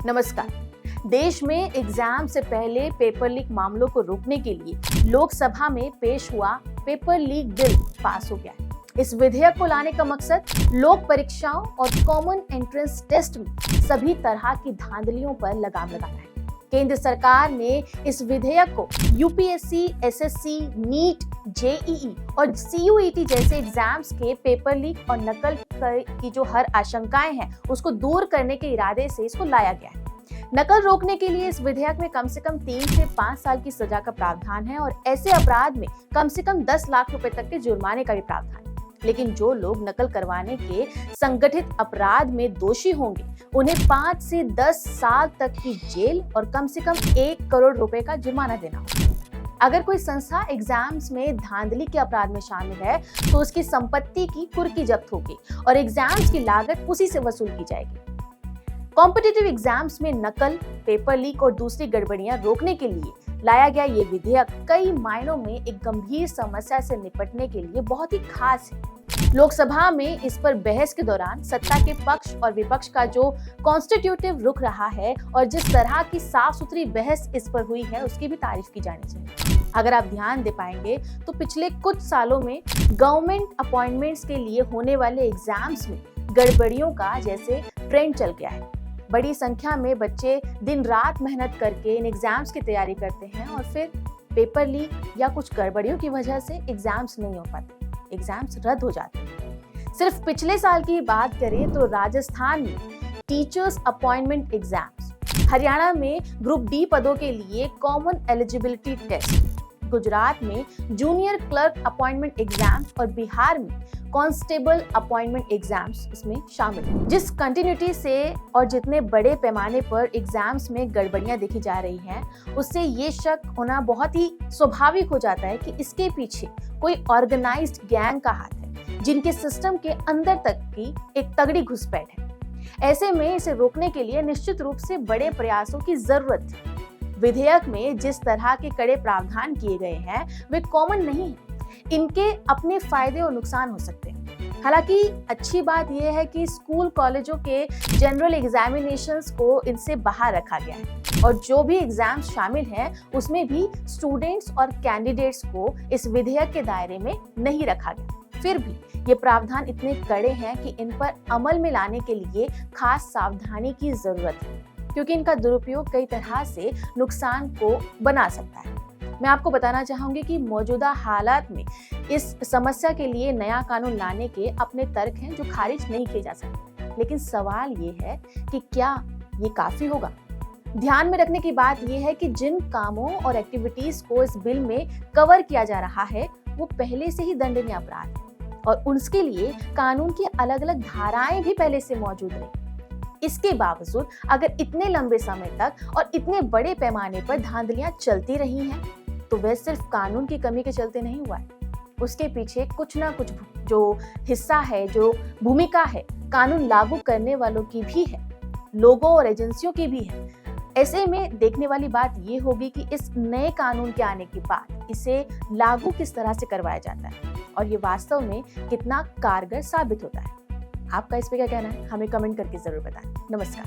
नमस्कार। देश में एग्जाम से पहले पेपर लीक मामलों को रोकने के लिए लोकसभा में पेश हुआ पेपर लीक बिल पास हो गया है। इस विधेयक को लाने का मकसद लोक परीक्षाओं और कॉमन एंट्रेंस टेस्ट में सभी तरह की धांधलियों पर लगाम लगाना है। केंद्र सरकार ने इस विधेयक को यूपीएससी, एसएससी, नीट, जेईई और सीयूईटी जैसे एग्जाम्स के पेपर लीक और नकल की जो हर आशंकाएं हैं उसको दूर करने के इरादे से इसको लाया गया है। नकल रोकने के लिए इस विधेयक में कम से कम 3 से 5 साल की सजा का प्रावधान है और ऐसे अपराध में कम से कम 10 लाख रुपए तक के जुर्माने का भी प्रावधान है। लेकिन जो लोग नकल करवाने के संगठित अपराध में दोषी होंगे उन्हें 5 से 10 साल तक की जेल और कम से कम 1 करोड़ रुपए का जुर्माना देना होगा। अगर कोई संस्था एग्जाम्स में धांधली के अपराध में शामिल है तो उसकी संपत्ति की कुर्की जब्त होगी और एग्जाम्स की लागत उसी से वसूल की जाएगी। कॉम्पिटिटिव एग्जाम्स में नकल, पेपर लीक और दूसरी गड़बड़ियां रोकने के लिए लाया गया ये विधेयक कई मायनों में एक गंभीर समस्या से निपटने के लिए बहुत ही खास है। लोकसभा में इस पर बहस के दौरान सत्ता के पक्ष और विपक्ष का जो कॉन्स्टिट्यूटिव रुख रहा है और जिस तरह की साफ सुथरी बहस इस पर हुई है उसकी भी तारीफ की जानी चाहिए। अगर आप ध्यान दे पाएंगे तो पिछले कुछ सालों में गवर्नमेंट अपॉइंटमेंट्स के लिए होने वाले एग्जाम्स में गड़बड़ियों का जैसे ट्रेंड चल गया है। बड़ी संख्या में बच्चे दिन रात मेहनत करके इन एग्जाम्स की तैयारी करते हैं और फिर पेपर लीक या कुछ गड़बड़ियों की वजह से एग्जाम्स नहीं हो पाते, एग्जाम्स रद्द हो जाते हैं। सिर्फ पिछले साल की बात करें तो राजस्थान में टीचर्स अपॉइंटमेंट एग्जाम्स, हरियाणा में ग्रुप डी पदों के लिए कॉमन एलिजिबिलिटी टेस्ट, गुजरात में जूनियर क्लर्क अपॉइंटमेंट एग्जाम्स और बिहार में कांस्टेबल अपॉइंटमेंट एग्जाम्स इसमें शामिल हैं। जिस कंटिन्यूटी से और जितने बड़े पैमाने पर एग्जाम्स में गड़बड़ियां देखी जा रही हैं उससे ये शक होना बहुत ही स्वाभाविक हो जाता है कि इसके पीछे कोई ऑर्गेनाइज्ड गैंग का हाथ है जिनके सिस्टम के अंदर तक की एक तगड़ी घुसपैठ है। ऐसे में इसे रोकने के लिए निश्चित रूप से बड़े प्रयासों की जरूरत है। विधेयक में जिस तरह के कड़े प्रावधान किए गए हैं वे कॉमन नहीं है, इनके अपने फायदे और नुकसान हो सकते हैं। हालांकि अच्छी बात यह है कि स्कूल कॉलेजों के जनरल एग्जामिनेशंस को इनसे बाहर रखा गया है और जो भी एग्जाम्स शामिल हैं उसमें भी स्टूडेंट्स और कैंडिडेट्स को इस विधेयक के दायरे में नहीं रखा गया। फिर भी ये प्रावधान इतने कड़े हैं कि इन पर अमल में लाने के लिए खास सावधानी की जरूरत है क्योंकि इनका दुरुपयोग कई तरह से नुकसान को बना सकता है। मैं आपको बताना चाहूंगी कि मौजूदा हालात में इस समस्या के लिए नया कानून लाने के अपने तर्क हैं जो खारिज नहीं किए जा सकते, लेकिन सवाल ये है कि क्या ये काफी होगा। ध्यान में रखने की बात यह है कि जिन कामों और एक्टिविटीज को इस बिल में कवर किया जा रहा है वो पहले से ही दंडनीय अपराध है और उसके लिए कानून की अलग अलग धाराएं भी पहले से मौजूद रही। इसके बावजूद अगर इतने लंबे समय तक और इतने बड़े पैमाने पर धांधलियां चलती रही हैं तो वह सिर्फ कानून की कमी के चलते नहीं हुआ है, उसके पीछे कुछ ना कुछ जो हिस्सा है, जो भूमिका है कानून लागू करने वालों की भी है, लोगों और एजेंसियों की भी है। ऐसे में देखने वाली बात ये होगी कि इस नए कानून के आने के बाद इसे लागू किस तरह से करवाया जाता है और ये वास्तव में कितना कारगर साबित होता है। आपका इस पे क्या कहना है हमें कमेंट करके जरूर बताएं। नमस्कार।